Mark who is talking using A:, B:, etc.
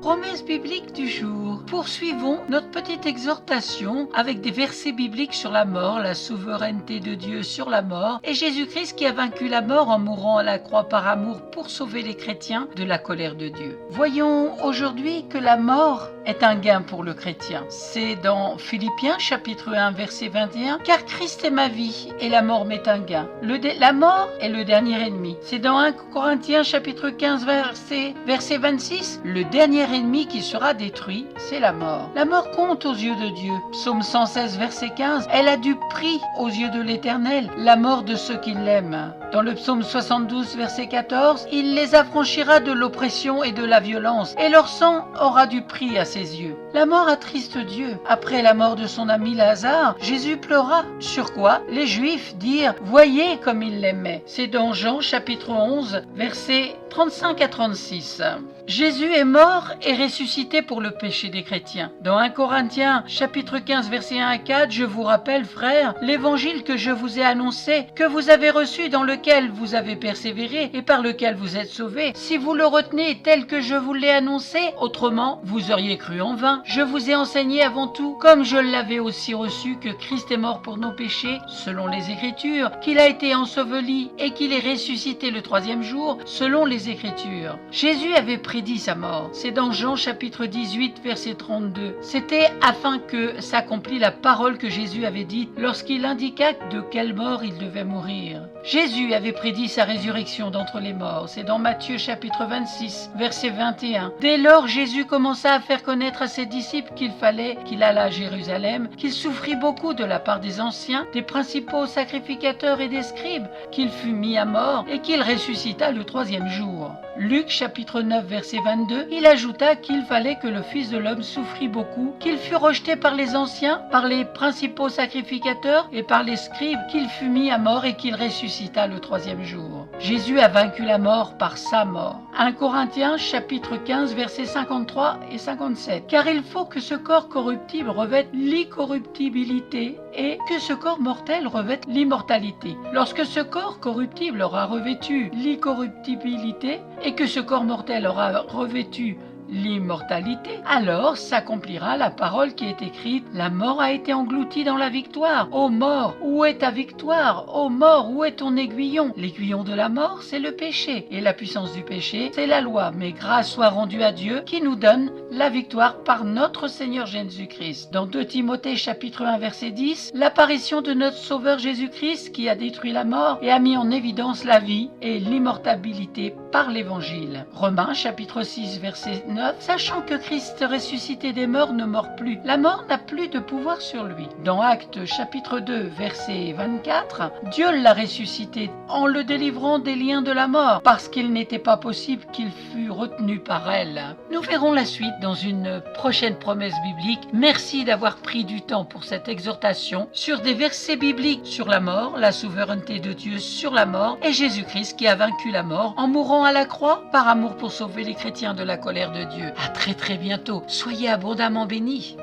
A: Promesse biblique du jour. Poursuivons notre petite exhortation avec des versets bibliques sur la mort, la souveraineté de Dieu sur la mort et Jésus-Christ qui a vaincu la mort en mourant à la croix par amour pour sauver les chrétiens de la colère de Dieu. Voyons aujourd'hui que la mort est un gain pour le chrétien. C'est dans Philippiens chapitre 1 verset 21. Car Christ est ma vie et la mort m'est un gain. La mort est le dernier ennemi. C'est dans 1 Corinthiens chapitre 15 verset 26. Le dernier ennemi qui sera détruit, c'est la mort. La mort compte aux yeux de Dieu. Psaume 116 verset 15. Elle a du prix aux yeux de l'Éternel, la mort de ceux qui l'aiment. Dans le psaume 72 verset 14, il les affranchira de l'oppression et de la violence, et leur sang aura du prix à ses yeux. La mort attriste Dieu. Après la mort de son ami Lazare, Jésus pleura. Sur quoi les Juifs dirent « Voyez comme il l'aimait ». C'est dans Jean chapitre 11 versets 35 à 36. Jésus est mort et ressuscité pour le péché des chrétiens. Dans 1 Corinthiens chapitre 15 versets 1 à 4, je vous rappelle, frères, l'évangile que je vous ai annoncé, que vous avez reçu, dans lequel vous avez persévéré et par lequel vous êtes sauvés, si vous le retenez tel que je vous l'ai annoncé, autrement vous auriez cru en vain. Je vous ai enseigné avant tout, comme je l'avais aussi reçu, que Christ est mort pour nos péchés, selon les Écritures, qu'il a été enseveli et qu'il est ressuscité le troisième jour, selon les Écritures. Jésus avait prédit sa mort. C'est dans Jean chapitre 18 verset 32. C'était afin que s'accomplit la parole que Jésus avait dite lorsqu'il indiqua de quelle mort il devait mourir. Jésus avait prédit sa résurrection d'entre les morts. C'est dans Matthieu chapitre 26 verset 21. Dès lors, Jésus commença à faire connaître à ses disciples qu'il fallait qu'il allât à Jérusalem, qu'il souffrit beaucoup de la part des anciens, des principaux sacrificateurs et des scribes, qu'il fut mis à mort et qu'il ressuscita le troisième jour. Luc chapitre 9 verset 22, il ajouta qu'il fallait que le Fils de l'homme souffrit beaucoup, qu'il fût rejeté par les anciens, par les principaux sacrificateurs et par les scribes, qu'il fût mis à mort et qu'il ressuscita le troisième jour. Jésus a vaincu la mort par sa mort. 1 Corinthiens chapitre 15 versets 53 et 57. Car il faut que ce corps corruptible revête l'incorruptibilité et que ce corps mortel revête l'immortalité. Lorsque ce corps corruptible aura revêtu l'incorruptibilité et que ce corps mortel aura revêtu l'immortalité, alors s'accomplira la parole qui est écrite: la mort a été engloutie dans la victoire. Ô mort, où est ta victoire? Ô mort, où est ton aiguillon? L'aiguillon de la mort, c'est le péché, et la puissance du péché, c'est la loi. Mais grâce soit rendue à Dieu qui nous donne la victoire par notre Seigneur Jésus-Christ. Dans 2 Timothée chapitre 1 verset 10, l'apparition de notre Sauveur Jésus-Christ qui a détruit la mort et a mis en évidence la vie et l'immortalité par l'Évangile. Romains chapitre 6 verset 9, sachant que Christ ressuscité des morts ne mord plus. La mort n'a plus de pouvoir sur lui. Dans Actes chapitre 2 verset 24, Dieu l'a ressuscité en le délivrant des liens de la mort parce qu'il n'était pas possible qu'il fût retenu par elle. Nous verrons la suite dans une prochaine promesse biblique. Merci d'avoir pris du temps pour cette exhortation sur des versets bibliques sur la mort, la souveraineté de Dieu sur la mort et Jésus-Christ qui a vaincu la mort en mourant à la croix par amour pour sauver les chrétiens de la colère de Dieu. À très bientôt. Soyez abondamment bénis.